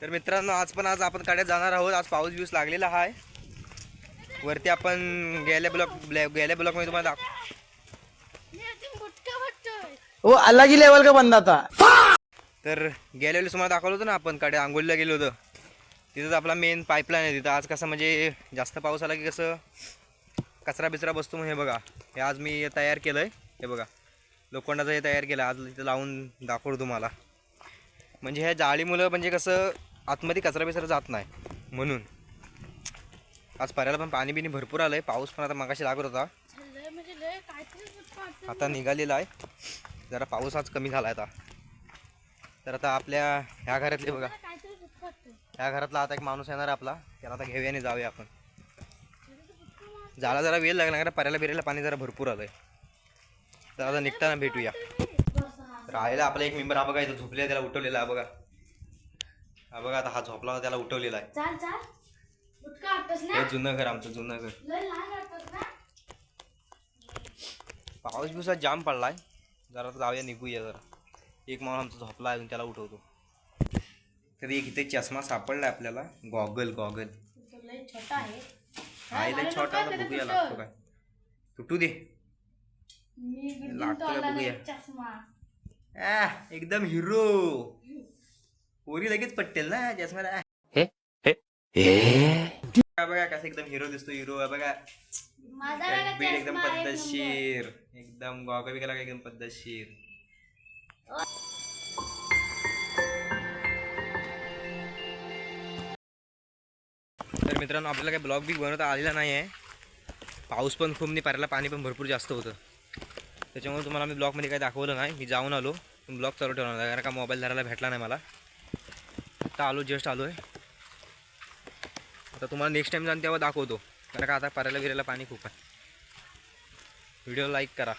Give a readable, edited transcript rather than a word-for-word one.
तर मित्रांनो आज आपण काड्यात जाणार आहोत। आज पाऊस बिऊस लागलेला आहे। वरती आपण गेल्या ब्लॉक मध्ये तुम्हाला वो अलग ही लेवल का बंदा था। तर गेल्या वेळेस तुम्हाला दाखवलं होतं ना, आपण काड्या आंघोळीला गेलो होतो। तिथंच आपला मेन पाईपलाईन आहे। तिथं आज कसं म्हणजे जास्त पाऊस आला की कसं कचरा बिचरा बसतो। हे बघा, हे आज मी तयार केलं आहे। हे बघा, लोखंडाचं हे तयार केलं आज, इथं लावून दाखवतो तुम्हाला। म्हणजे ह्या जाळीमुळं म्हणजे कसं आतमध्ये कचरा बिचरा जात नाही म्हणून। आज पर्याला पण पाणी बिनी भरपूर आलंय। पाऊस पण आता मगाशी लागत होता, आता निघालेला आहे। जरा पाऊस आज कमी झाला आता। तर आता आपल्या ह्या घरातले बघा, ह्या घरातला आता एक माणूस येणार आपला, त्याला आता घेऊया आणि जाऊया आपण। झाला जरा वेळ लागला कारण पर्याला बिरायला पाणी जरा भरपूर आलंय। तर आता निघताना भेटूया। राहायला आपला एक मेंबर हा बघा, इथं झोपलेला, त्याला उठवलेला हा बघा। हा बघा, आता हा झोपला होता त्याला उठवलेला आहे। हे जुनं घर, आमचं जुनं घर। पाऊस बिवसात जाम पडलाय। जरा जाऊया, निघूया जरा। एक माणूस आमचा झोपला आहे, त्याला उठवतो। तर एक इथे चष्मा सापडलाय आपल्याला, गॉगल छोटा आहे। हा इथे छोटा, बघूया लागतो काय, तुटू दे, लागतो का बघूया। एकदम हिरो, पोरी लगेच पटतेल ना चष्म्याला। बघा कसं एकदम हिरो दिसतो, हिरो बघा। बीट एकदम पद्धतशीर, एकदम गॉगल बिगल एकदम पद्धतशीर। तर मित्रांनो, आपल्याला काही ब्लॉग बिग बनवता आलेला नाही आहे। पाऊस पण खूप नाही पडायला, पाणी पण भरपूर जास्त होतं। त्याच्यामुळे तुम्हाला मी ब्लॉगमध्ये काही दाखवलं नाही। मी जाऊन आलो, पण ब्लॉग चालू ठेवणार नाही कारण का मोबाईल धरायला भेटला नाही मला। आता आलो, जस्ट आलो आहे। आता तुम्हाला नेक्स्ट टाइम जाऊन तेव्हा दाखवतो, कारण का आता परायला बिरायला पाणी खूप आहे। व्हिडिओ लाईक करा।